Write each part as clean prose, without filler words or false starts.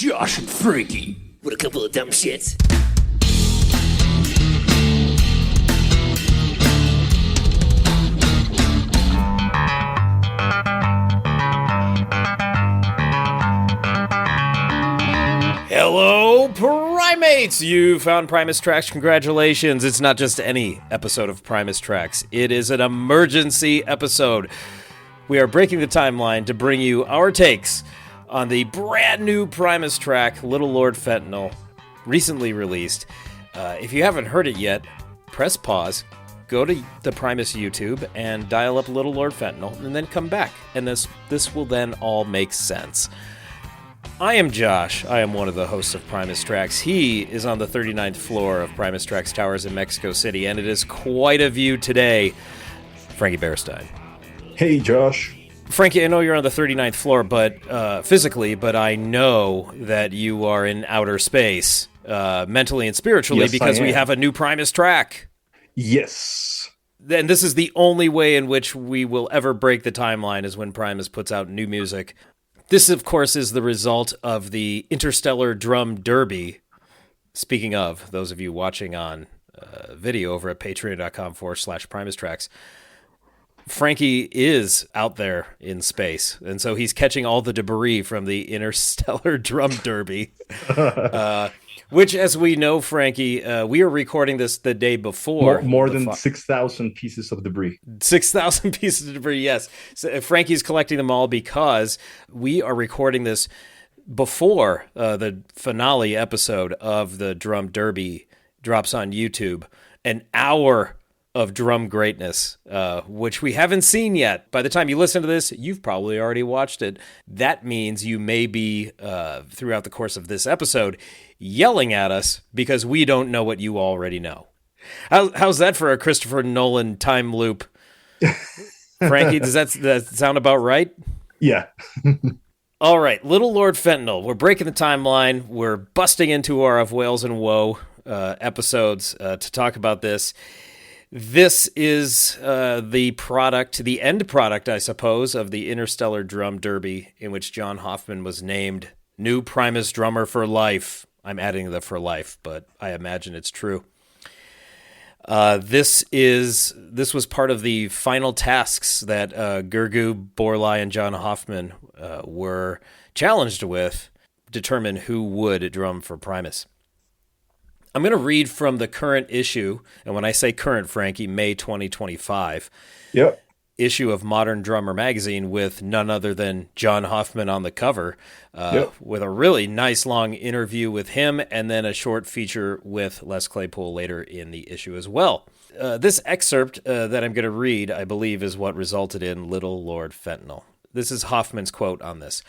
Josh and Frankie. What a couple of dumb shits. Hello, Primates! You found Primus Tracks. Congratulations. It's not just any episode of Primus Tracks. It is an emergency episode. We are breaking the timeline to bring you our takes on the brand new Primus track, Little Lord Fentanyl, recently released. If you haven't heard it yet, press pause, go to the Primus YouTube, and dial up Little Lord Fentanyl, and then come back. And this will then all make sense. I am Josh. I am one of the hosts of Primus Tracks. He is on the 39th floor of Primus Tracks Towers in Mexico City, and it is quite a view today. Frankie Bearstein. Hey, Josh. Frankie, I know you're on the 39th floor, but physically, but I know that you are in outer space, mentally and spiritually, yes, because we have a new Primus track. Yes. And this is the only way in which we will ever break the timeline is when Primus puts out new music. This, of course, is the result of the Interstellar Drum Derby. Speaking of, those of you watching on video over at patreon.com/Primus Tracks, Frankie is out there in space, and so he's catching all the debris from the Interstellar Drum Derby, which, as we know, Frankie, we are recording this the day before. More than 6,000 pieces of debris. 6,000 pieces of debris, yes. So Frankie's collecting them all because we are recording this before the finale episode of the Drum Derby drops on YouTube. An hour of drum greatness, which we haven't seen yet. By the time you listen to this, you've probably already watched it. That means you may be, throughout the course of this episode, yelling at us because we don't know what you already know. How's that for a Christopher Nolan time loop? Frankie, does that sound about right? Yeah. All right, Little Lord Fentanyl. We're breaking the timeline. We're busting into our Of Whales and Woe episodes to talk about this. This is the end product, I suppose, of the Interstellar Drum Derby, in which John Hoffman was named new Primus drummer for life. I'm adding the for life, but I imagine it's true. This was part of the final tasks that Gergu, Borlai, and John Hoffman were challenged with, determine who would drum for Primus. I'm going to read from the current issue, and when I say current, Frankie, May 2025, yep, issue of Modern Drummer magazine with none other than John Hoffman on the cover, with a really nice long interview with him, and then a short feature with Les Claypool later in the issue as well. This excerpt that I'm going to read, I believe, is what resulted in Little Lord Fentanyl. This is Hoffman's quote on this.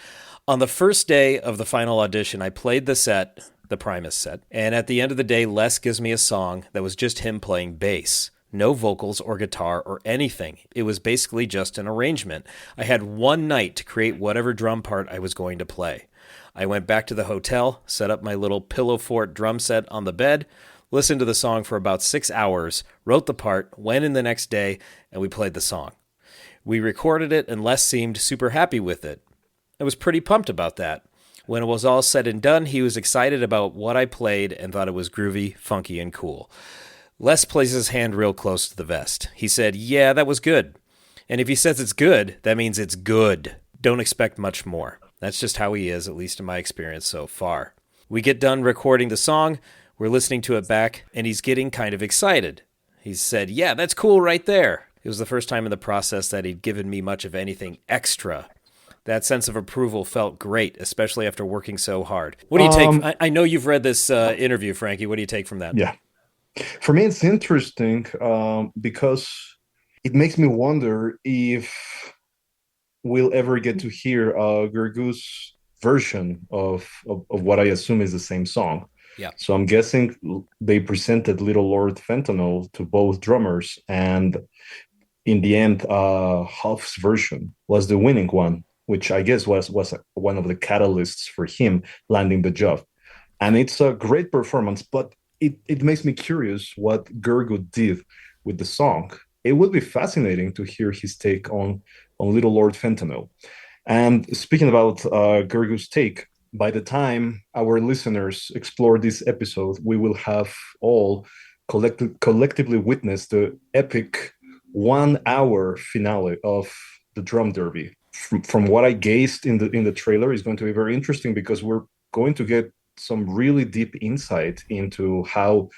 On the first day of the final audition, I played the set, the Primus set, and at the end of the day, Les gives me a song that was just him playing bass. No vocals or guitar or anything. It was basically just an arrangement. I had one night to create whatever drum part I was going to play. I went back to the hotel, set up my little pillow fort drum set on the bed, listened to the song for about 6 hours, wrote the part, went in the next day, and we played the song. We recorded it, and Les seemed super happy with it. I was pretty pumped about that. When it was all said and done, he was excited about what I played and thought it was groovy, funky, and cool. Les plays his hand real close to the vest. He said, yeah, that was good. And if he says it's good, that means it's good. Don't expect much more. That's just how he is, at least in my experience so far. We get done recording the song, we're listening to it back, and he's getting kind of excited. He said, yeah, that's cool right there. It was the first time in the process that he'd given me much of anything extra. That sense of approval felt great, especially after working so hard. What do you take? I know you've read this interview, Frankie. What do you take from that? Yeah. For me, it's interesting because it makes me wonder if we'll ever get to hear Gergu's version of what I assume is the same song. Yeah. So I'm guessing they presented Little Lord Fentanyl to both drummers, and in the end, Hoff's version was the winning one, which I guess was one of the catalysts for him landing the job. And it's a great performance, but it makes me curious what Gergu did with the song. It would be fascinating to hear his take on Little Lord Fentanyl. And speaking about Gergu's take, by the time our listeners explore this episode, we will have all collectively witnessed the epic 1 hour finale of the drum derby. From what I gazed in the trailer is going to be very interesting because we're going to get some really deep insight into how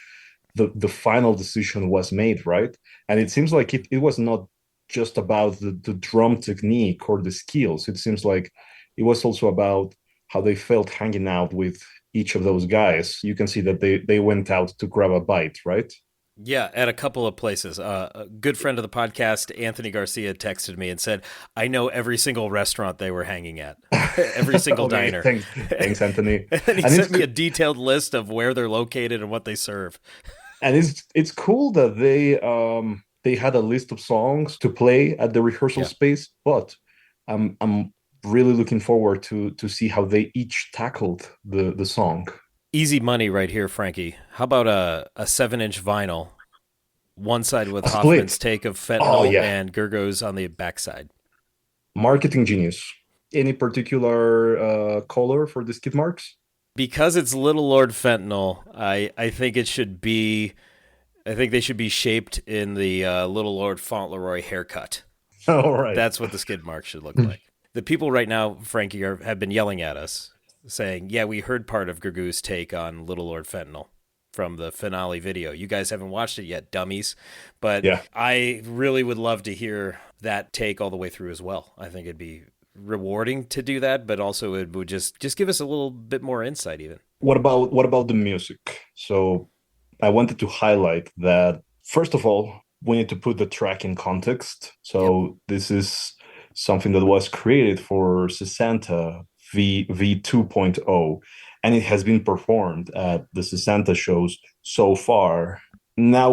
the final decision was made, right? And it seems like it was not just about the drum technique or the skills. It seems like it was also about how they felt hanging out with each of those guys. You can see that they went out to grab a bite, right? Yeah, at a couple of places. A good friend of the podcast, Anthony Garcia, texted me and said, I know every single restaurant they were hanging at, every single Okay, diner. thanks, Anthony. And then he And sent me a detailed list of where they're located and what they serve. it's cool that they had a list of songs to play at the rehearsal Yeah. space, but I'm really looking forward to see how they each tackled the song. Easy money right here, Frankie. How about a 7-inch vinyl? One side with A Hoffman's split. take of Oh fentanyl yeah, and Gergo's on the backside. marketing genius. Any particular color for the skid marks? Because it's Little Lord Fentanyl, I think it should be. I think they should be shaped in the Little Lord Fauntleroy haircut. All right. That's what the skid mark should look like. The people right now, Frankie, have been yelling at us, saying, "Yeah, we heard part of Gergoo's take on Little Lord Fentanyl from the finale video. You guys haven't watched it yet, dummies." But Yeah. I really would love to hear that take all the way through as well. I think it'd be rewarding to do that, but also it would just give us a little bit more insight, even. What about the music? So I wanted to highlight that first of all, we need to put the track in context. Yep. So this is something that was created for Sesanta V 2.0, and it has been performed at the Sesanta shows so far. Now,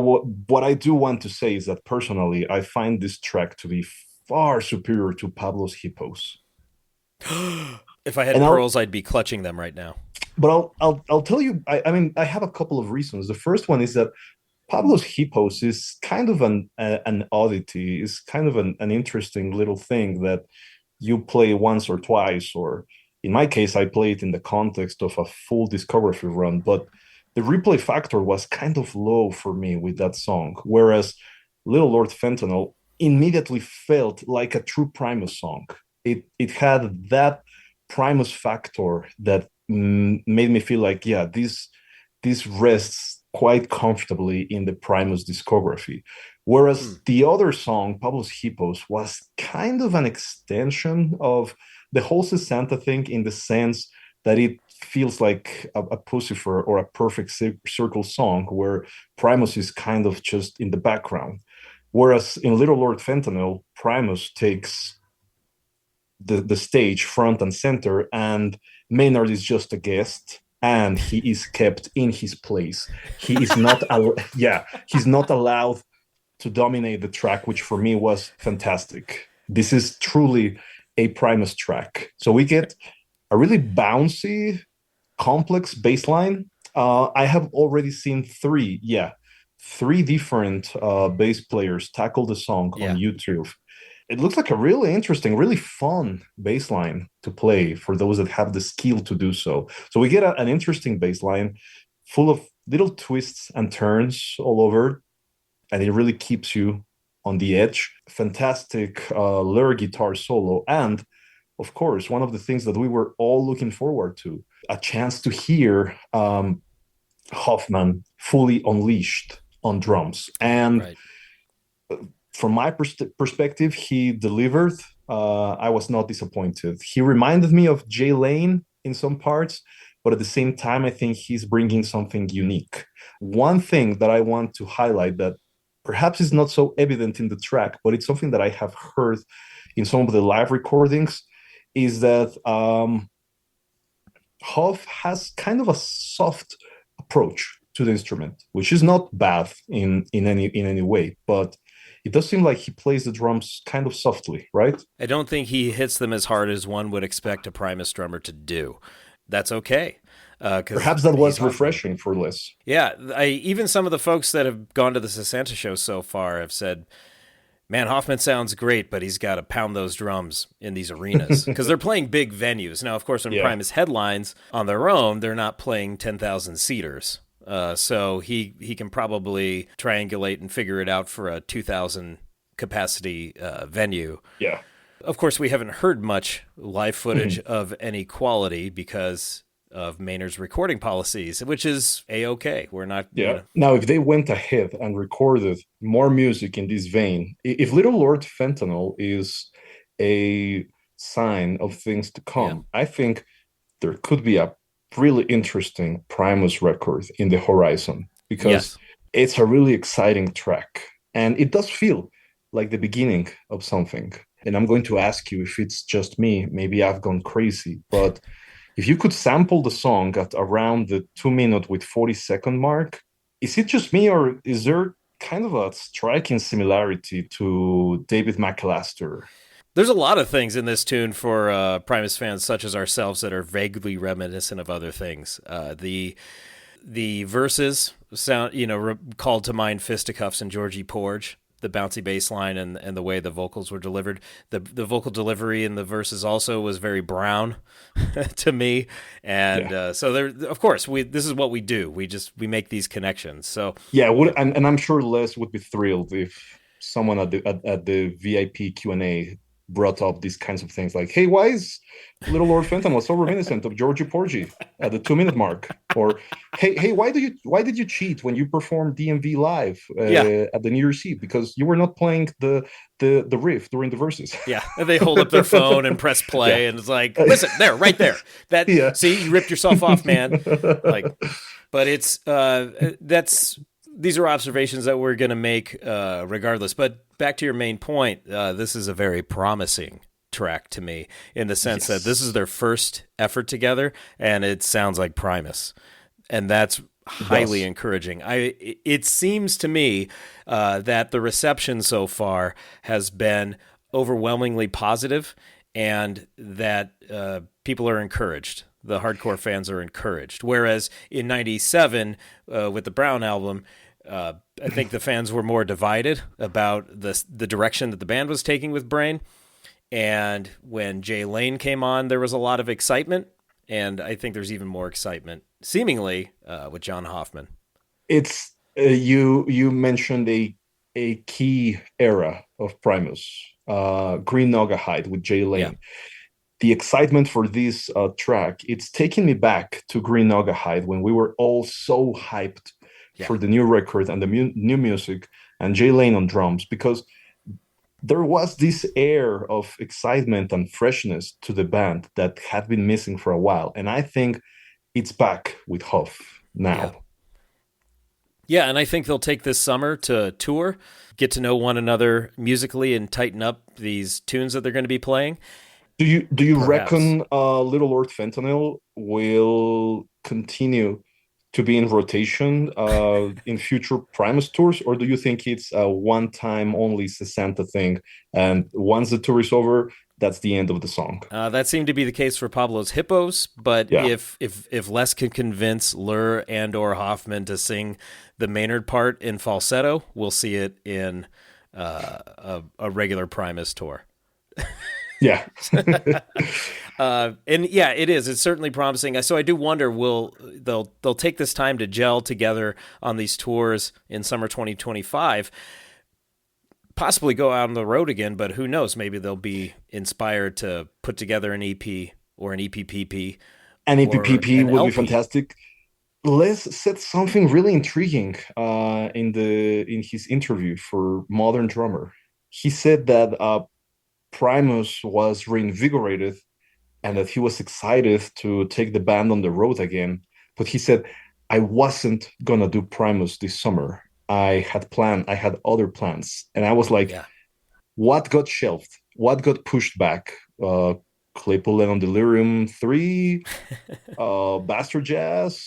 what I do want to say is that personally, I find this track to be far superior to Pablo's Hippos. If I had And pearls, I'd be clutching them right now. I'll tell you. I mean, I have a couple of reasons. The first one is that Pablo's Hippos is kind of an oddity. Is kind of an interesting little thing that you play once or twice, or in my case, I play it in the context of a full discography run. But the replay factor was kind of low for me with that song, whereas Little Lord Fentanyl immediately felt like a true Primus song. It had that Primus factor that made me feel like, yeah, this rests quite comfortably in the Primus discography. Hmm. Whereas the other song, Pablo's Hippos, was kind of an extension of the whole Santa thing in the sense that it feels like a Pucifer or a perfect circle song where Primus is kind of just in the background. Whereas in Little Lord Fentanyl, Primus takes the stage front and center, and Maynard is just a guest, and he is kept in his place. He is not yeah, he's not allowed to dominate the track, which for me was fantastic. This is truly a Primus track. So we get a really bouncy, complex bass line. I have already seen three different bass players tackle the song on Yeah. YouTube. It looks like a really interesting, really fun bass line to play for those that have the skill to do so. So we get an interesting bass line full of little twists and turns all over, and it really keeps you on the edge. Fantastic lyric guitar solo, and of course, one of the things that we were all looking forward to, a chance to hear Hoffman fully unleashed on drums. And Right. from my perspective, he delivered. I was not disappointed. He reminded me of Jay Lane in some parts, but at the same time, I think he's bringing something unique. One thing that I want to highlight that perhaps is not so evident in the track, but it's something that I have heard in some of the live recordings, is that Hoff has kind of a soft approach to the instrument, which is not bad in any way, but it does seem like he plays the drums kind of softly, right? I don't think he hits them as hard as one would expect a Primus drummer to do. That's okay, because Perhaps that he's was Hoffman. refreshing for Liz. Yeah, even some of the folks that have gone to the Santa show so far have said, Man, Hoffman sounds great, but he's got to pound those drums in these arenas because they're playing big venues. Now, of course, when Yeah. Primus headlines on their own, they're not playing 10,000 seaters. So he can probably triangulate and figure it out for a 2,000 capacity venue. Yeah. Of course, we haven't heard much live footage of any quality because of Maynard's recording policies, which is a-okay. We're not, Yeah. Now, if they went ahead and recorded more music in this vein, if Little Lord Fentanyl is a sign of things to yeah, come, I think there could be a really interesting Primus record in the horizon because yes, it's a really exciting track and it does feel like the beginning of something. And I'm going to ask you if it's just me, maybe I've gone crazy, but if you could sample the song at around the 2 minute with 40-second mark, is it just me or is there kind of a striking similarity to David McAllister? there's a lot of things in this tune for Primus fans such as ourselves that are vaguely reminiscent of other things. The verses sound, called to mind Fisticuffs and Georgie Porge, the bouncy bass line and the way the vocals were delivered. The vocal delivery in the verses also was very Brown to me. And Yeah. so there, of course, this is what we do. We make these connections. So Yeah, and I'm sure Les would be thrilled if someone at the VIP Q&A brought up these kinds of things like, hey, why is Little Lord Fentanyl so reminiscent of Georgie Porgy at the 2 minute mark? Or hey, why did you cheat when you performed DMV live yeah, at the New Year's Eve? Because you were not playing the riff during the verses. yeah. And they hold up their phone and press Yeah. play, and it's like, listen, there, right there. That Yeah. see, you ripped yourself off, man. Like, but it's that's these are observations that we're going to make regardless. But back to your main point, this is a very promising track to me in the sense that this is Yes. their first effort together, and it sounds like Primus, and that's It highly does. encouraging. It seems to me that the reception so far has been overwhelmingly positive, and that people are encouraged. The hardcore fans are encouraged. Whereas in '97, with the Brown album, I think the fans were more divided about the direction that the band was taking with Brain. And when Jay Lane came on, there was a lot of excitement, and I think there's even more excitement, seemingly, with John Hoffman. It's you mentioned a key era of Primus, Green Naugahyde with Jay Yeah, Lane. The excitement for this track, it's taking me back to Green Naugahyde when we were all so hyped yeah, for the new record and the new music and Jay Lane on drums because there was this air of excitement and freshness to the band that had been missing for a while. And I think it's back with Huff yeah. now. Yeah, and I think they'll take this summer to tour, get to know one another musically, and tighten up these tunes that they're going to be playing. Do you Perhaps. reckon Little Lord Fentanyl will continue to be in rotation in future Primus tours, or do you think it's a one-time only Sesanta thing, and once the tour is over, that's the end of the song? That seemed to be the case for Pablo's Hippos, but Yeah, if Les can convince Lur and or Hoffman to sing the Maynard part in falsetto, we'll see it in a regular Primus tour. yeah. And yeah, it is. It's certainly promising. So I do wonder, will they'll take this time to gel together on these tours in summer 2025? Possibly go out on the road again, but who knows? Maybe they'll be inspired to put together an EP or an EPPP An or EPPP an would be LP. fantastic. Les said something really intriguing in his interview for Modern Drummer. He said that Primus was reinvigorated and that he was excited to take the band on the road again. But he said, I wasn't gonna do Primus this summer. I had other plans. And I was like, Yeah. what got shelved? What got pushed back? Claypool and on Delirium 3, Bastard Jazz.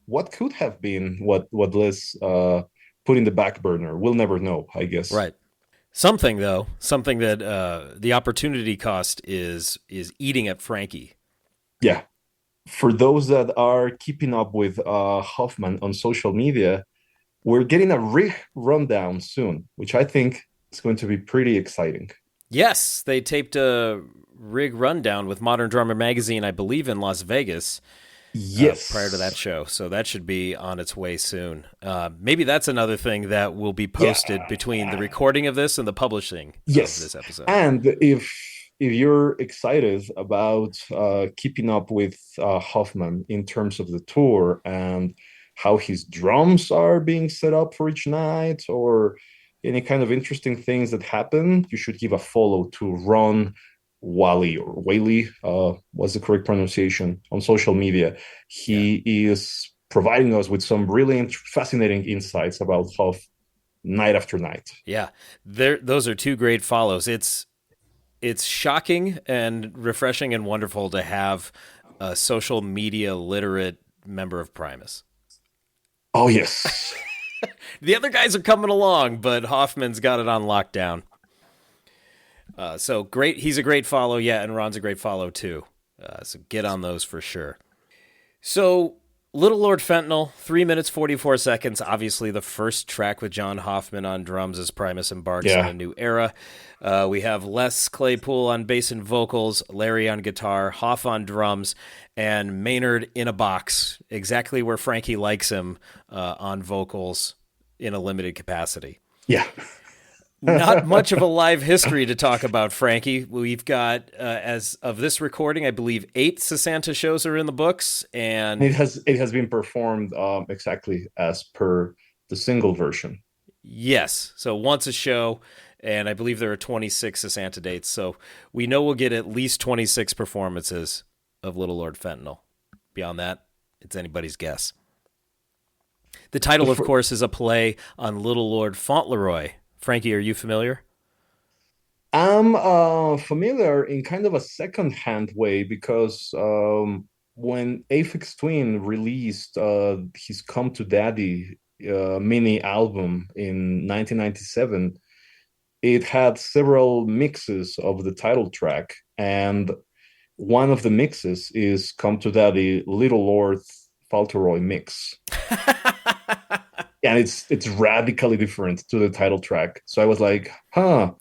What could have been what Les put in the back burner? We'll never know, I guess. Right. Something though, something that the opportunity cost is eating at Frankie. Yeah. For those that are keeping up with Hoffman on social media, we're getting a rig rundown soon, which I think It's going to be pretty exciting. Yes, they taped a rig rundown with Modern Drummer Magazine, I believe, in Las Vegas prior to that Yes. show. So that should be on its way soon. Maybe that's another thing that will be Yeah. posted between the recording of this and the publishing of Yes. this episode. And if you're excited about keeping up with Hoffman in terms of the tour and how his drums are being set up for each night, or any kind of interesting things that happen, you should give a follow to Ron Wally, or Whaley, what's the correct pronunciation, on social media. Yeah. He is providing us with some really fascinating insights about Hoff night after night. Yeah. Those are two great follows. It's shocking and refreshing and wonderful to have a social media literate member of Primus. Oh, yes. The other guys are coming along, but Hoffman's got it on lockdown. So great. He's a great follow. Yeah. And Ron's a great follow too. So get on those for sure. So Little Lord Fentanyl, 3 minutes, 44 seconds. Obviously, the first track with John Hoffman on drums as Primus embarks on Yeah. a new era. We have Les Claypool on bass and vocals, Larry on guitar, Hoff on drums, and Maynard in a box, exactly where Frankie likes him, on vocals in a limited capacity. Yeah. Not much of a live history to talk about, Frankie. We've got, as of this recording, I believe 8 Sasanta shows are in the books, and It has been performed exactly as per the single version. yes, so once a show, and I believe there are 26 Sasanta dates, so we know we'll get at least 26 performances of Little Lord Fentanyl. Beyond that, it's anybody's guess. The title, of course, is a play on Little Lord Fauntleroy. Frankie, are you familiar? I'm familiar in kind of a second-hand way because when Aphex Twin released his Come to Daddy mini album in 1997, it had several mixes of the title track, and one of the mixes is Come to Daddy Little Lord Fauntleroy mix. And it's radically different to the title track. So I was like, huh,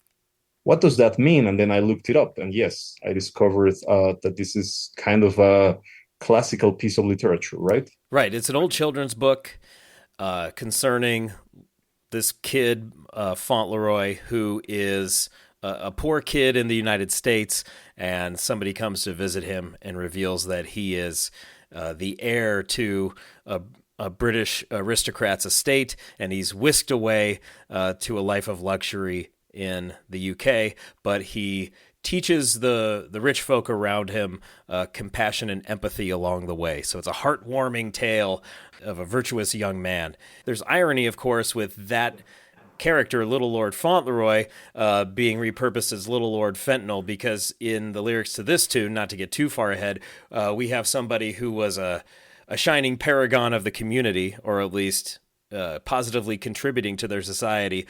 what does that mean? And then I looked it up, and yes, I discovered that this is kind of a classical piece of literature, right? Right, it's an old children's book concerning this kid, Fauntleroy, who is a poor kid in the United States, and somebody comes to visit him and reveals that he is the heir to a British aristocrat's estate, and he's whisked away to a life of luxury in the UK, but he teaches the rich folk around him compassion and empathy along the way. So it's a heartwarming tale of a virtuous young man. There's irony, of course, with that character, Little Lord Fauntleroy, being repurposed as Little Lord Fentanyl, because in the lyrics to this tune, not to get too far ahead, we have somebody who was a shining paragon of the community, or at least positively contributing to their society,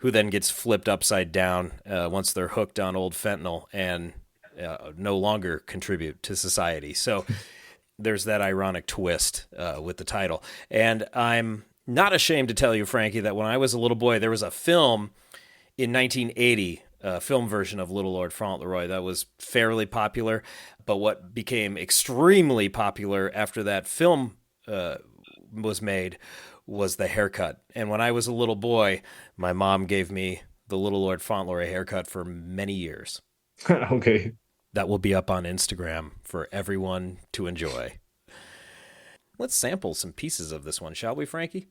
who then gets flipped upside down once they're hooked on old fentanyl and no longer contribute to society. So there's that ironic twist with the title. And I'm not ashamed to tell you, Frankie, that when I was a little boy, there was a film in 1980, a film version of Little Lord Fauntleroy that was fairly popular. But what became extremely popular after that film was made was the haircut. And when I was a little boy, my mom gave me the Little Lord Fauntleroy haircut for many years. Okay. That will be up on Instagram for everyone to enjoy. Let's sample some pieces of this one, shall we, Frankie?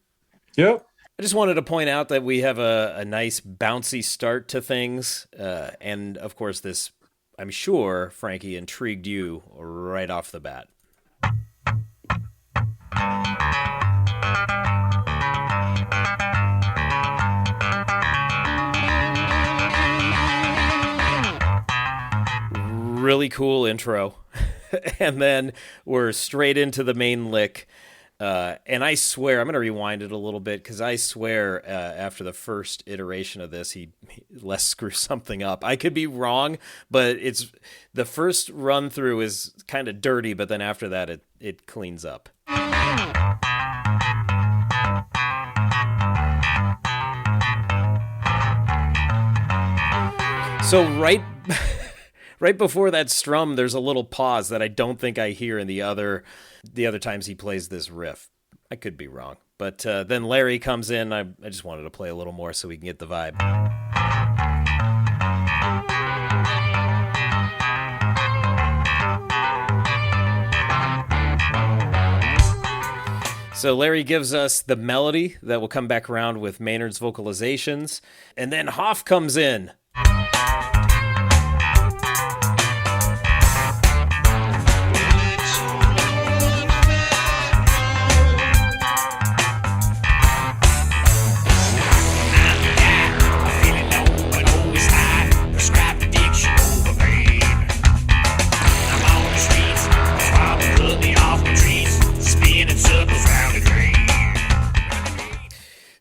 Yep. I just wanted to point out that we have a nice bouncy start to things. And of course, this, I'm sure, Frankie, intrigued you right off the bat. Really cool intro. And then we're straight into the main lick. And I swear, I'm going to rewind it a little bit, because I swear after the first iteration of this, he Les screws something up. I could be wrong, but it's the first run through is kind of dirty, but then after that, it cleans up. So right before that strum, there's a little pause that I don't think I hear in the other times he plays this riff. I could be wrong, but then Larry comes in. I just wanted to play a little more so we can get the vibe. So Larry gives us the melody that will come back around with Maynard's vocalizations, and then Hoff comes in.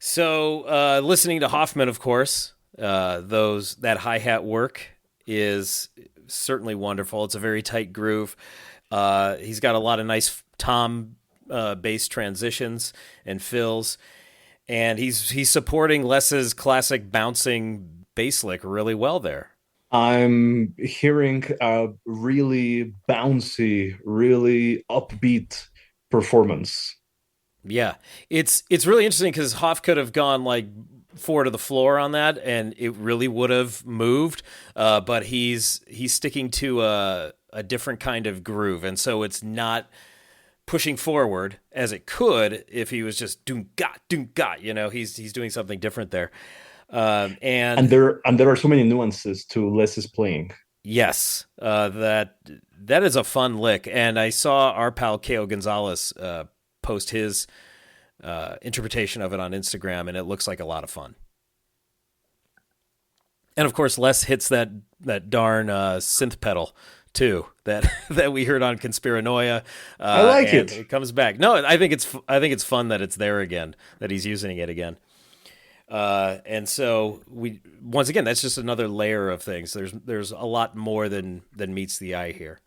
So, listening to Hoffman, of course, that hi-hat work is certainly wonderful. It's a very tight groove. He's got a lot of nice tom bass transitions and fills, and he's supporting Les's classic bouncing bass lick really well there. I'm hearing a really bouncy, really upbeat performance. Yeah, it's really interesting because Hoff could have gone like 4 to the floor on that, and it really would have moved. But he's sticking to a different kind of groove, and so it's not pushing forward as it could if he was just doom got. You know, he's doing something different there. And there are so many nuances to Les's playing. Yes, that is a fun lick, and I saw our pal Keo Gonzalez post his interpretation of it on Instagram, and it looks like a lot of fun. And of course, Les hits that darn synth pedal too that we heard on Conspiranoia. I like it. It comes back. No, I think it's fun that it's there again, that he's using it again. And so once again, that's just another layer of things. There's a lot more than meets the eye here.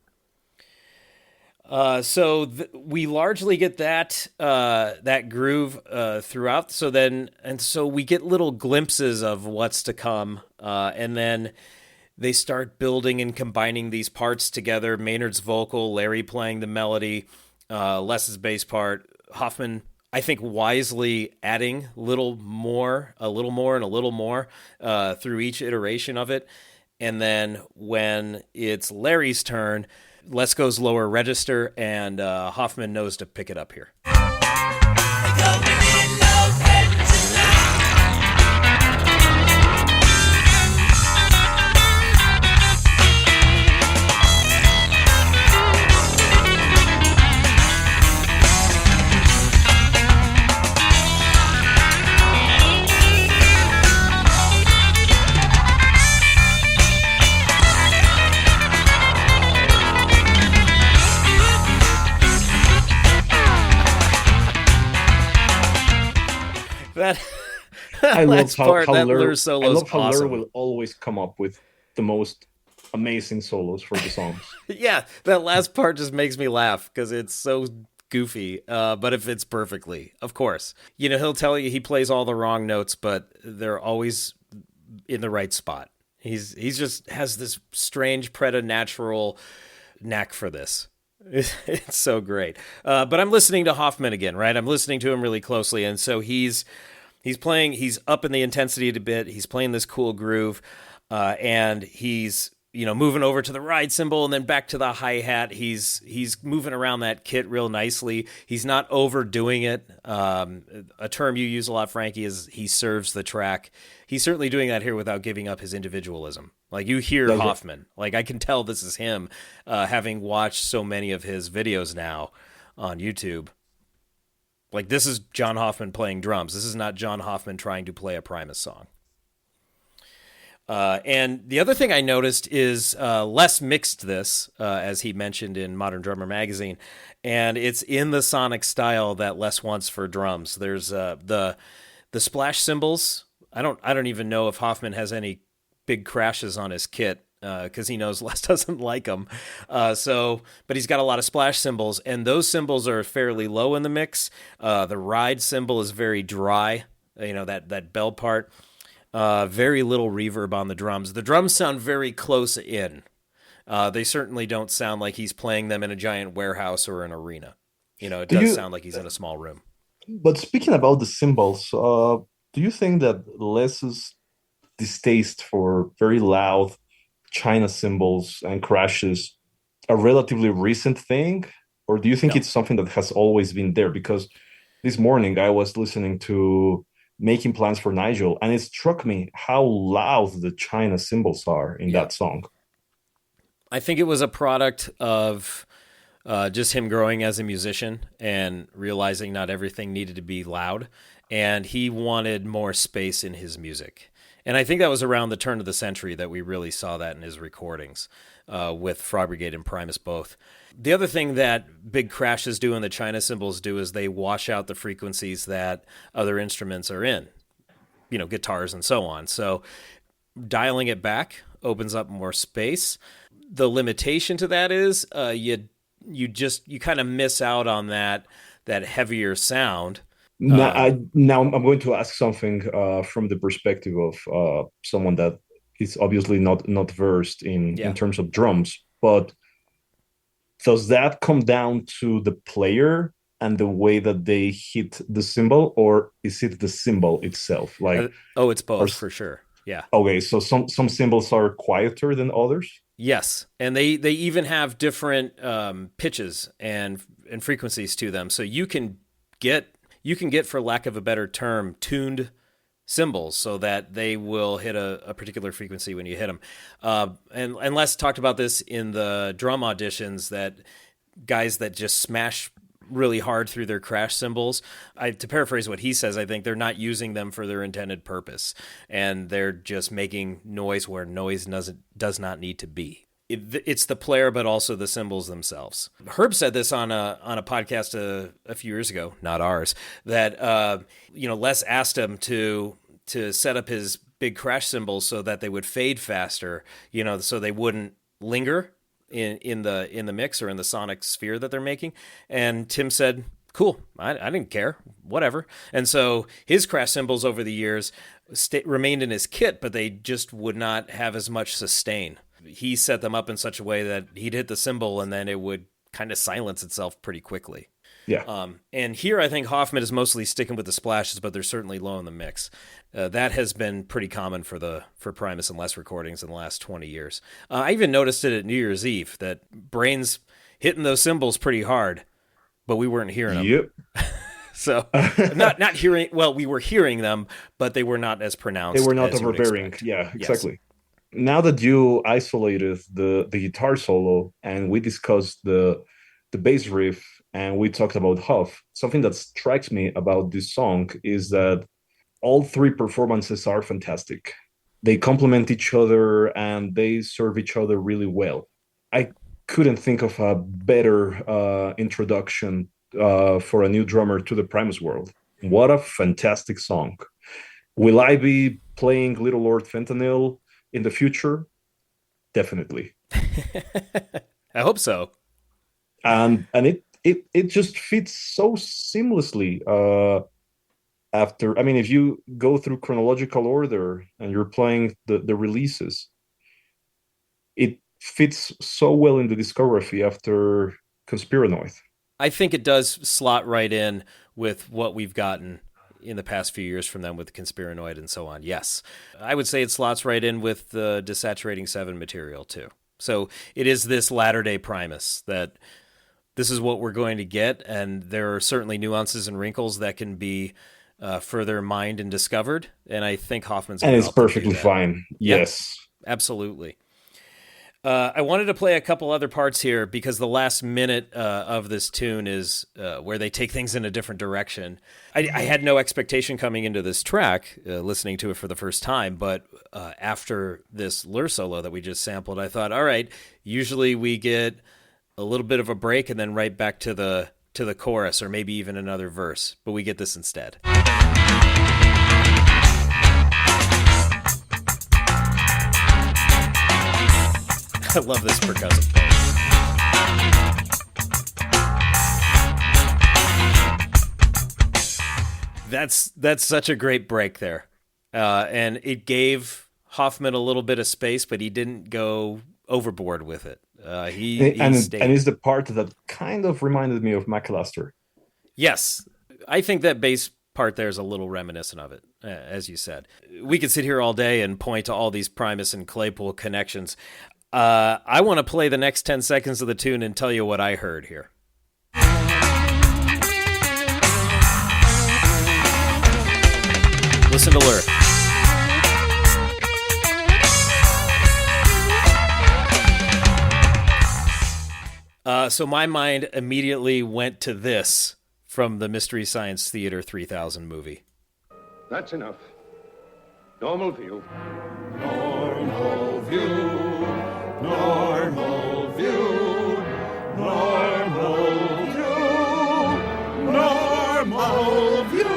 So we largely get that groove throughout. So we get little glimpses of what's to come, and then they start building and combining these parts together. Maynard's vocal, Larry playing the melody, Les's bass part, Hoffman, I think, wisely adding a little more, and a little more through each iteration of it. And then when it's Larry's turn, Les goes lower register, and Hoffman knows to pick it up here. I love how Lyr will always come up with the most amazing solos for the songs. Yeah, that last part just makes me laugh because it's so goofy, but it fits perfectly, of course. You know, he'll tell you he plays all the wrong notes, but they're always in the right spot. He's just has this strange preternatural knack for this. It's so great. But I'm listening to Hoffman again, right? I'm listening to him really closely, and so he's playing. He's up in the intensity a bit. He's playing this cool groove, and he's moving over to the ride cymbal and then back to the hi-hat. He's moving around that kit real nicely. He's not overdoing it. A term you use a lot, Frankie, is he serves the track. He's certainly doing that here without giving up his individualism. Like, you hear Hoffman. Like, I can tell this is him, having watched so many of his videos now on YouTube. Like, this is John Hoffman playing drums. This is not John Hoffman trying to play a Primus song. And the other thing I noticed is Les mixed this, as he mentioned in Modern Drummer magazine, and it's in the sonic style that Les wants for drums. There's the splash cymbals. I don't even know if Hoffman has any big crashes on his kit, because he knows Les doesn't like them. But he's got a lot of splash cymbals, and those cymbals are fairly low in the mix. The ride cymbal is very dry, that bell part. Very little reverb on the drums. The drums sound very close in. They certainly don't sound like he's playing them in a giant warehouse or an arena. It Do does you? sound like he's in a small room. But speaking about the cymbals, do you think that Les's distaste for very loud China cymbals and crashes a relatively recent thing, or do you think No. it's something that has always been there? Because this morning I was listening to Making Plans for Nigel, and it struck me how loud the China cymbals are in Yeah. that song. I think it was a product of just him growing as a musician and realizing not everything needed to be loud. And he wanted more space in his music. And I think that was around the turn of the century that we really saw that in his recordings with Frog Brigade and Primus both. The other thing that big crashes do and the China cymbals do is they wash out the frequencies that other instruments are in, guitars and so on. So dialing it back opens up more space. The limitation to that is you kind of miss out on that heavier sound. Now I'm going to ask something from the perspective of someone that is obviously not versed in Yeah. terms of drums, but does that come down to the player and the way that they hit the cymbal, or is it the cymbal itself? Like, It's both for sure. Yeah. okay, so some cymbals are quieter than others. Yes, and they even have different pitches and frequencies to them, so you can get, for lack of a better term, tuned cymbals so that they will hit a particular frequency when you hit them. And Les talked about this in the drum auditions, that guys that just smash really hard through their crash cymbals. To paraphrase what he says, I think they're not using them for their intended purpose, and they're just making noise where noise does not need to be. It's the player, but also the cymbals themselves. Herb said this on a podcast a few years ago, not ours, that Les asked him to set up his big crash cymbals so that they would fade faster, so they wouldn't linger in the mix or in the sonic sphere that they're making. And Tim said, cool, I didn't care, whatever. And so his crash cymbals over the years remained in his kit, but they just would not have as much sustain. He set them up in such a way that he'd hit the cymbal and then it would kind of silence itself pretty quickly. Yeah. And here I think Hoffman is mostly sticking with the splashes, but they're certainly low in the mix. That has been pretty common for Primus and Les recordings in the last 20 years. I even noticed it at New Year's Eve, that Brain's hitting those cymbals pretty hard, but we weren't hearing them. Yep. So not hearing, well, we were hearing them, but they were not as pronounced. They were not as you would overbearing. expect. Yeah, Yes. exactly. Now that you isolated the guitar solo and we discussed the bass riff and we talked about Huff, something that strikes me about this song is that all three performances are fantastic. They complement each other and they serve each other really well. I couldn't think of a better introduction for a new drummer to the Primus world. What a fantastic song. Will I be playing Little Lord Fentanyl in the future? Definitely. I hope so. And it just fits so seamlessly after. I mean, if you go through chronological order and you're playing the releases, it fits so well in the discography after Conspiranoid. I think it does slot right in with what we've gotten in the past few years from them with Conspiranoid and so on. Yes. I would say it slots right in with the Desaturating 7 material too. So it is this latter-day Primus, that this is what we're going to get, and there are certainly nuances and wrinkles that can be further mined and discovered, and I think Hoffman's going to help them do perfectly that. fine. Yes. Absolutely. I wanted to play a couple other parts here because the last minute of this tune is where they take things in a different direction. I had no expectation coming into this track, listening to it for the first time, but after this Lur solo that we just sampled, I thought, all right, usually we get a little bit of a break and then right back to the chorus or maybe even another verse, but we get this instead. I love this percussive part. That's such a great break there. And it gave Hoffman a little bit of space, but he didn't go overboard with it. He And stayed. it's the part that kind of reminded me of McAllister. Yes, I think that bass part there is a little reminiscent of it, as you said. We could sit here all day and point to all these Primus and Claypool connections. I want to play the next 10 seconds of the tune and tell you what I heard here. Listen to Lyric. So my mind immediately went to this from the Mystery Science Theater 3000 movie. That's enough. Normal view. Normal view. Normal view. Normal view. Normal view.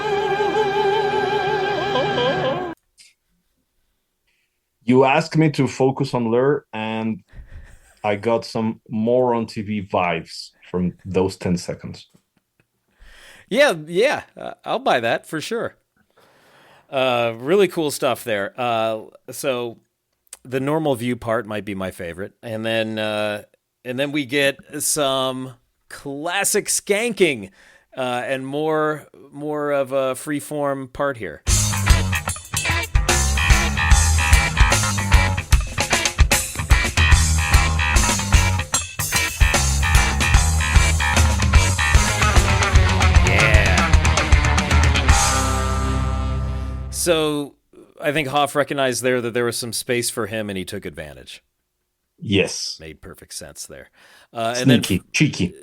You asked me to focus on Lur, and I got some more on TV vibes from those 10 seconds. Yeah, I'll buy that for sure. Really cool stuff there. So the normal view part might be my favorite, and then we get some classic skanking and more of a freeform part here. So I think Hoff recognized there that there was some space for him, and he took advantage. Yes. Made perfect sense there. Sneaky, cheeky.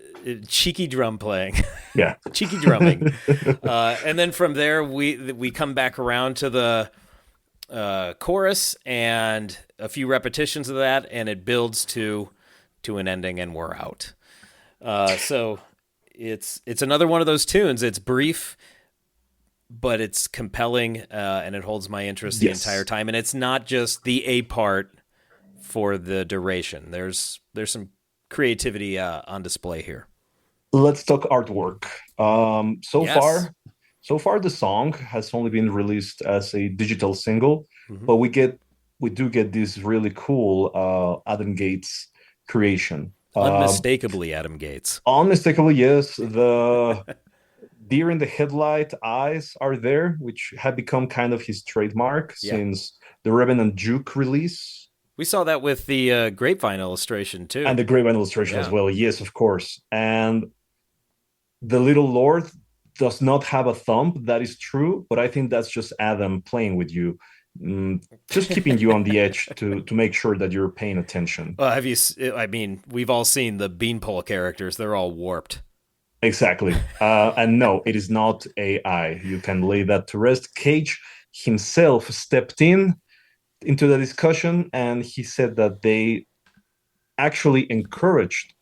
Cheeky drum playing. Yeah. Cheeky drumming. And then from there, we come back around to the chorus and a few repetitions of that, and it builds to an ending, and we're out. So it's another one of those tunes. It's brief, but it's compelling, and it holds my interest the entire time. And it's not just the A part for the duration. There's some creativity on display here. Let's talk artwork. So far, the song has only been released as a digital single, but we do get this really cool Adam Gates creation. Unmistakably Adam Gates. Unmistakably, yes. The deer in the headlight eyes are there, which have become kind of his trademark since the Revenant Juke release. We saw that with the Grapevine illustration, too. And the Grapevine illustration as well, yes, of course. And the Little Lord does not have a thumb, that is true, but I think that's just Adam playing with you, just keeping you on the edge to make sure that you're paying attention. Well, we've all seen the Beanpole characters. They're all warped. Exactly. And no, it is not AI. You can lay that to rest. Cage himself stepped into the discussion, and he said that they actually encouraged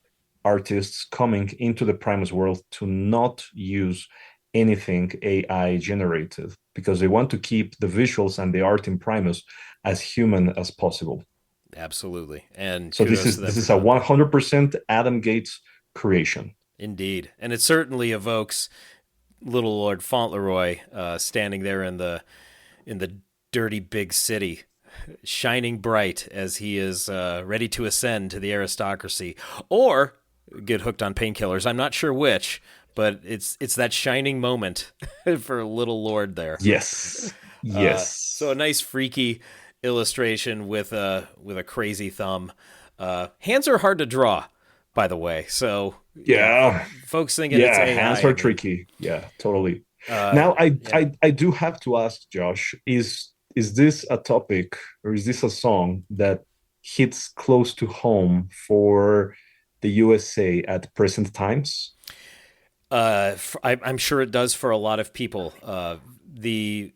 artists coming into the Primus world to not use anything AI generated, because they want to keep the visuals and the art in Primus as human as possible. Absolutely. And so this is a 100% Adam Gates creation. Indeed. And it certainly evokes Little Lord Fauntleroy standing there in the dirty big city, shining bright as he is ready to ascend to the aristocracy, or get hooked on painkillers. I'm not sure which, but it's that shining moment for Little Lord there. Yes. So a nice freaky illustration with a crazy thumb. Hands are hard to draw, by the way. So folks thinking it's AI. Hands are tricky. Yeah, totally. Now I do have to ask Josh, is this a topic, or is this a song that hits close to home for the USA at present times? I'm sure it does for a lot of people. The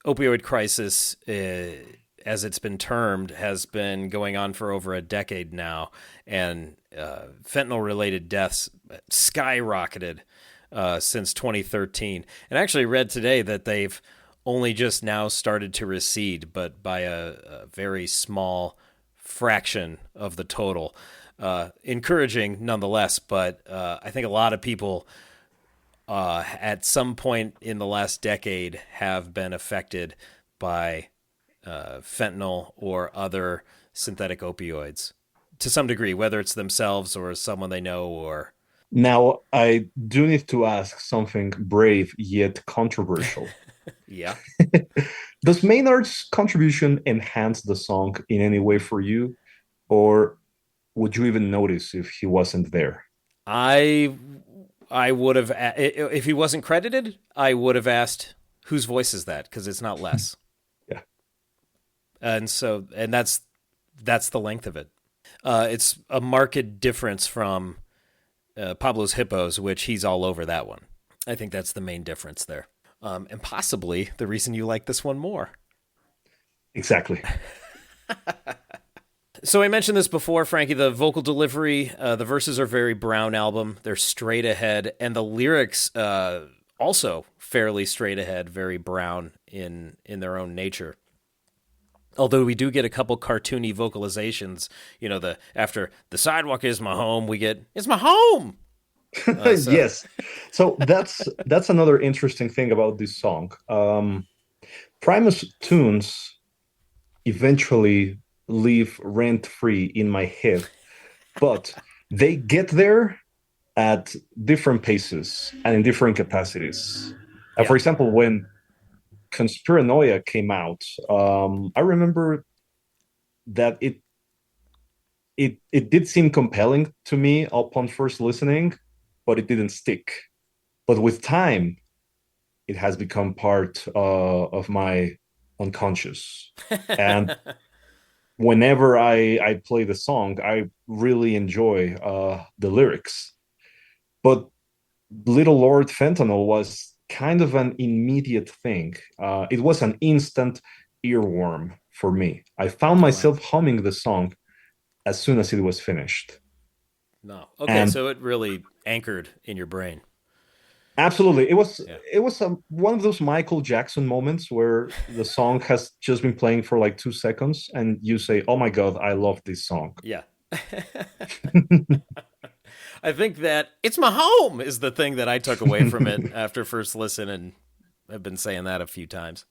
opioid crisis, as it's been termed, has been going on for over a decade now, and fentanyl-related deaths skyrocketed since 2013. And I actually read today that they've only just now started to recede, but by a very small fraction of the total. Encouraging nonetheless, but I think a lot of people at some point in the last decade have been affected by fentanyl or other synthetic opioids to some degree, whether it's themselves or someone they know or. Now, I do need to ask something brave yet controversial. Yeah. Does Maynard's contribution enhance the song in any way for you, or would you even notice if he wasn't there? I would have, if he wasn't credited, I would have asked whose voice is that, because it's not Les. Yeah. And that's the length of it. It's a marked difference from Pablo's Hippos, which he's all over that one. I think that's the main difference there. And possibly the reason you like this one more. Exactly. So I mentioned this before, Frankie, the vocal delivery, the verses are very Brown album. They're straight ahead. And the lyrics also fairly straight ahead, very Brown in their own nature. Although we do get a couple cartoony vocalizations, after the sidewalk is my home, we get, it's my home. Yes. So that's another interesting thing about this song. Primus tunes eventually live rent-free in my head, but they get there at different paces and in different capacities. Yeah. For example, when Conspiranoia came out, I remember that it did seem compelling to me upon first listening, but it didn't stick. But with time, it has become part of my unconscious. And whenever I play the song, I really enjoy the lyrics. But Little Lord Fentanyl was kind of an immediate thing. It was an instant earworm for me. I found myself humming the song as soon as it was finished. No. Okay, so it really anchored in your brain. Absolutely. It was one of those Michael Jackson moments where the song has just been playing for like 2 seconds and you say, "Oh my God, I love this song." Yeah. I think that it's my home is the thing that I took away from it after first listen, and I've been saying that a few times.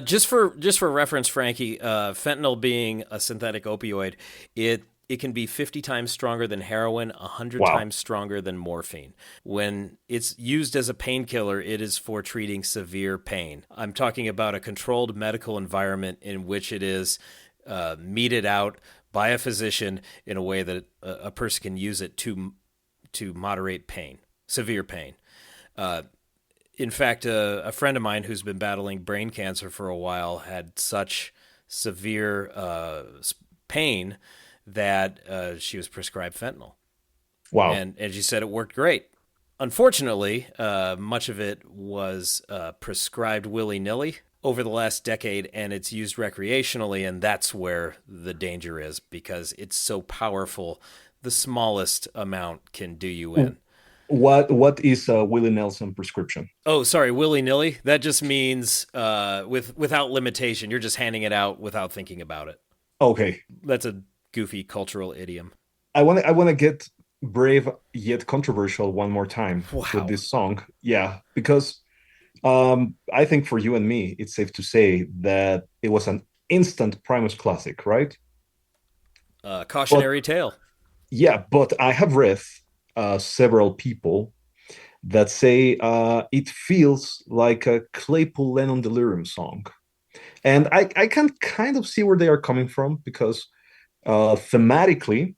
Just for reference, Frankie, fentanyl being a synthetic opioid, it can be 50 times stronger than heroin, 100 times stronger than morphine. When it's used as a painkiller, it is for treating severe pain. I'm talking about a controlled medical environment in which it is meted out by a physician in a way that a person can use it to moderate pain, severe pain. In fact, a friend of mine who's been battling brain cancer for a while had such severe pain that she was prescribed fentanyl. Wow. And she said it worked great. Unfortunately, much of it was prescribed willy-nilly over the last decade, and it's used recreationally, and that's where the danger is because it's so powerful. The smallest amount can do you in. What is a Willie Nelson prescription? Oh, sorry, willy-nilly? That just means without limitation. You're just handing it out without thinking about it. Okay. That's a goofy cultural idiom. I want to get brave yet controversial one more time with this song. Yeah, because I think for you and me, it's safe to say that it was an instant Primus classic, right? Cautionary tale. Yeah, but I have read several people that say it feels like a Claypool Lennon Delirium song. And I can kind of see where they are coming from because thematically,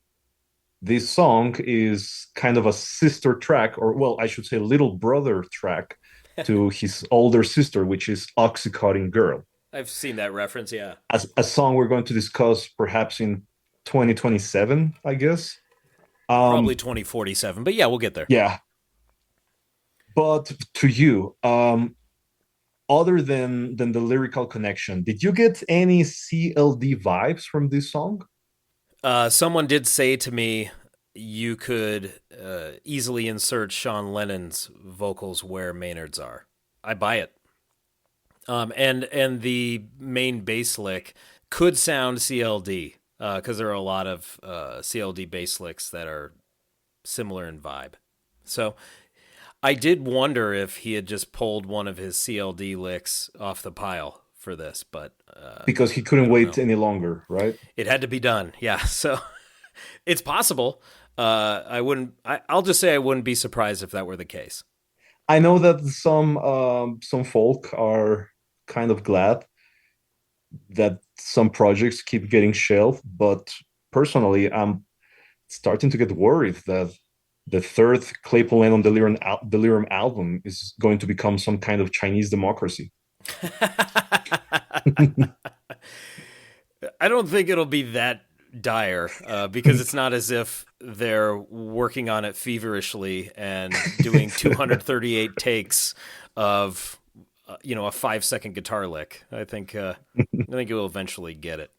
this song is kind of a sister track, or well, I should say little brother track to his older sister, which is Oxycontin Girl. I've seen that reference, yeah. As a song we're going to discuss perhaps in 2027, I guess. Probably 2047, but yeah, we'll get there. Yeah. But to you, other than the lyrical connection, did you get any CLD vibes from this song? Someone did say to me, you could easily insert Sean Lennon's vocals where Maynard's are. I buy it. And the main bass lick could sound CLD because there are a lot of CLD bass licks that are similar in vibe. So I did wonder if he had just pulled one of his CLD licks off the pile for this, but because he couldn't wait any longer, right? it had to be done. Yeah, so it's possible. I'll just say I wouldn't be surprised if that were the case. I know that some folk are kind of glad that some projects keep getting shelved, but personally, I'm starting to get worried that the third Claypool Lane on Delirium album is going to become some kind of Chinese democracy. I don't think it'll be that dire because it's not as if they're working on it feverishly and doing 238 takes of a 5-second guitar lick. I think it will eventually get it.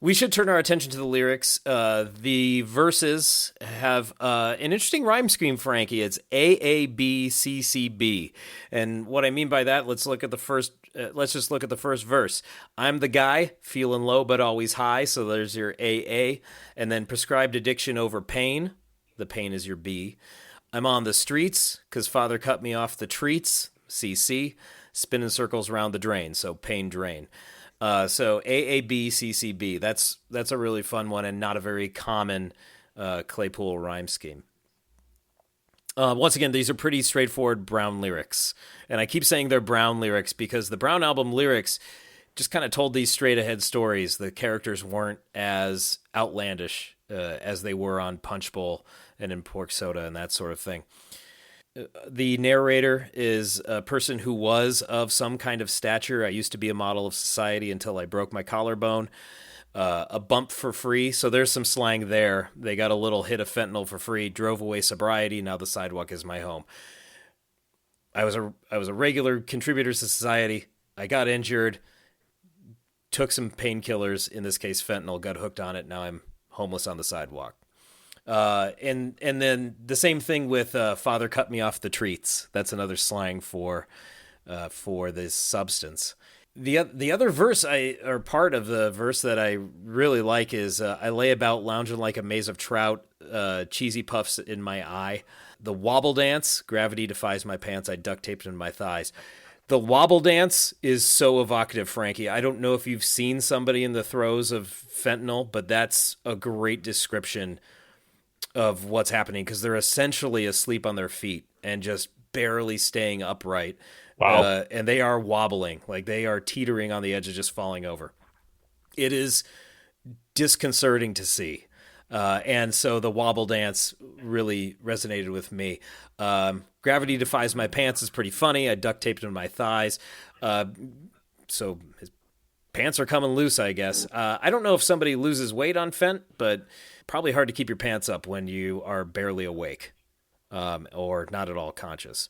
We should turn our attention to the lyrics. The verses have an interesting rhyme scheme, Frankie. It's AABCCB, and what I mean by that, let's just look at the first verse. I'm the guy, feeling low but always high. So there's your AA, and then prescribed addiction over pain. The pain is your B. I'm on the streets because father cut me off the treats. CC, spinning circles around the drain. So pain drain. So AABCCB, that's a really fun one and not a very common Claypool rhyme scheme. Once again, these are pretty straightforward Brown lyrics. And I keep saying they're Brown lyrics because the Brown album lyrics just kind of told these straight-ahead stories. The characters weren't as outlandish as they were on Punch Bowl and in Pork Soda and that sort of thing. The narrator is a person who was of some kind of stature. I used to be a model of society until I broke my collarbone. A bump for free. So there's some slang there. They got a little hit of fentanyl for free, drove away sobriety. Now the sidewalk is my home. I was a regular contributor to society. I got injured, took some painkillers, in this case fentanyl, got hooked on it. Now I'm homeless on the sidewalk. And then the same thing with father cut me off the treats. That's another slang for this substance. The other verse or part of the verse that I really like is I lay about lounging like a maze of trout, cheesy puffs in my eye. The wobble dance, gravity defies my pants, I duct taped in my thighs. The wobble dance is so evocative, Frankie. I don't know if you've seen somebody in the throes of fentanyl, but that's a great description of what's happening because they're essentially asleep on their feet and just barely staying upright. Wow. And they are wobbling, like they are teetering on the edge of just falling over. It is disconcerting to see. And so the wobble dance really resonated with me. Gravity defies my pants is pretty funny. I duct taped in my thighs. So his pants are coming loose, I guess. I don't know if somebody loses weight on Fent, but probably hard to keep your pants up when you are barely awake or not at all conscious.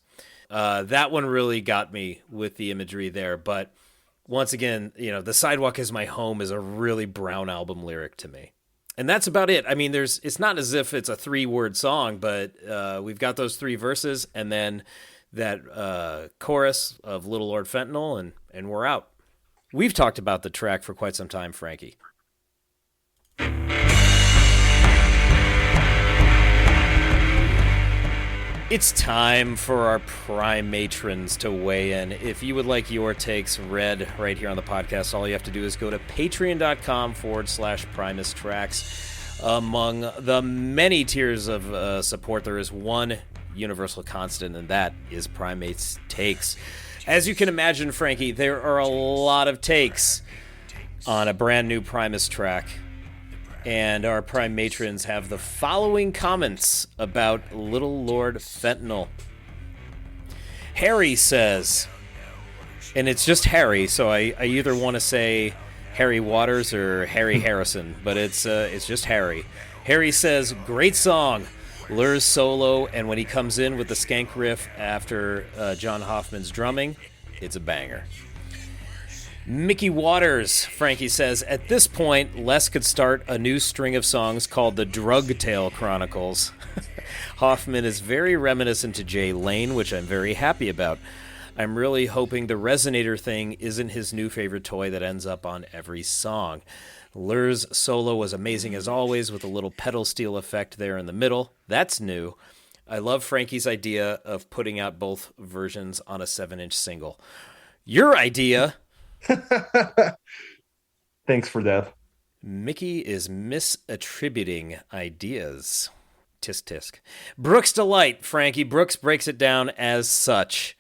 That one really got me with the imagery there. But once again, the sidewalk is my home is a really Brown album lyric to me. And that's about it. I mean, it's not as if it's a 3-word song, but we've got those 3 verses and then that chorus of Little Lord Fentanyl, and we're out. We've talked about the track for quite some time, Frankie. It's time for our Prime Matrons to weigh in. If you would like your takes read right here on the podcast, all you have to do is go to patreon.com/Primus Tracks. Among the many tiers of support, there is one universal constant, and that is Primate's takes. As you can imagine, Frankie, there are a lot of takes on a brand new Primus track. And our Prime Matrons have the following comments about Little Lord Fentanyl. Harry says, and it's just Harry, so I either want to say Harry Waters or Harry Harrison, but it's just Harry. Harry says, great song, Lur's solo, and when he comes in with the skank riff after John Hoffman's drumming, it's a banger. Mickey Waters, Frankie says, at this point, Les could start a new string of songs called the Drug Tale Chronicles. Hoffman is very reminiscent to Jay Lane, which I'm very happy about. I'm really hoping the resonator thing isn't his new favorite toy that ends up on every song. Lur's solo was amazing as always, with a little pedal steel effect there in the middle. That's new. I love Frankie's idea of putting out both versions on a 7-inch single. Your idea Thanks for that. Mickey is misattributing ideas. Tisk tisk. Brooks Delight, Frankie. Brooks breaks it down as such.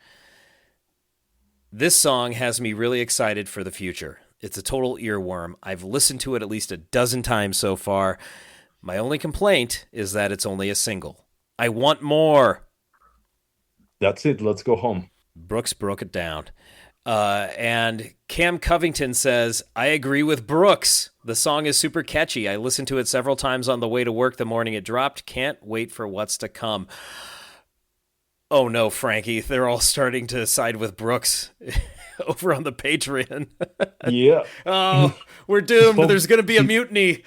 This song has me really excited for the future. It's a total earworm. I've listened to it at least a dozen times so far. My only complaint is that it's only a single. I want more. That's it. Let's go home. Brooks broke it down. And Cam Covington says, I agree with Brooks. The song is super catchy. I listened to it several times on the way to work the morning it dropped. Can't wait for what's to come. Oh no, Frankie. They're all starting to side with Brooks over on the Patreon. Yeah. Oh, we're doomed. There's going to be a mutiny.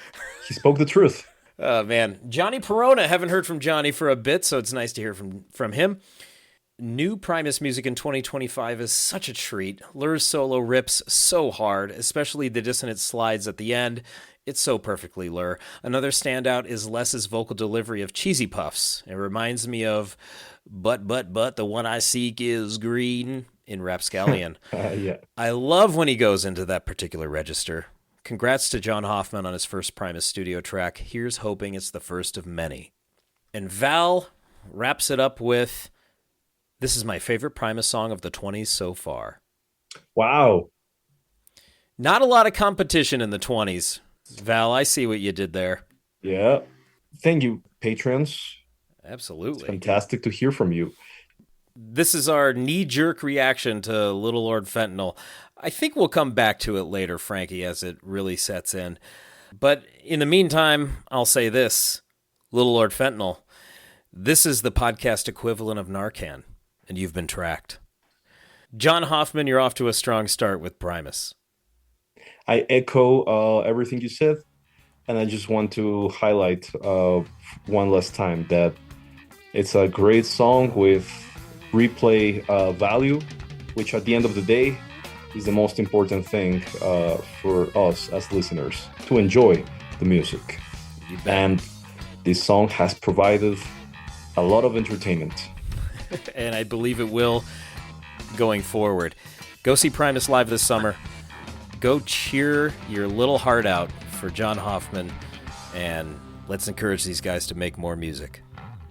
He spoke the truth. Oh, man. Johnny Perona. Haven't heard from Johnny for a bit, so it's nice to hear from him. New Primus music in 2025 is such a treat. Lur's solo rips so hard, especially the dissonant slides at the end. It's so perfectly Lur. Another standout is Les's vocal delivery of Cheesy Puffs. It reminds me of But, the one I seek is green in Rapscallion. Yeah. I love when he goes into that particular register. Congrats to John Hoffman on his first Primus studio track. Here's hoping it's the first of many. And Val wraps it up with, this is my favorite Primus song of the 20s so far. Wow. Not a lot of competition in the 20s. Val, I see what you did there. Yeah. Thank you, patrons. Absolutely. It's fantastic to hear from you. This is our knee-jerk reaction to Little Lord Fentanyl. I think we'll come back to it later, Frankie, as it really sets in. But in the meantime, I'll say this. Little Lord Fentanyl, this is the podcast equivalent of Narcan, and you've been tracked. John Hoffman, you're off to a strong start with Primus. I echo everything you said, and I just want to highlight one last time that it's a great song with replay value, which at the end of the day is the most important thing for us as listeners, to enjoy the music. And this song has provided a lot of entertainment. And I believe it will going forward. Go see Primus live this summer. Go cheer your little heart out for John Hoffman, and let's encourage these guys to make more music.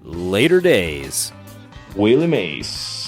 Later days. Willie Mays.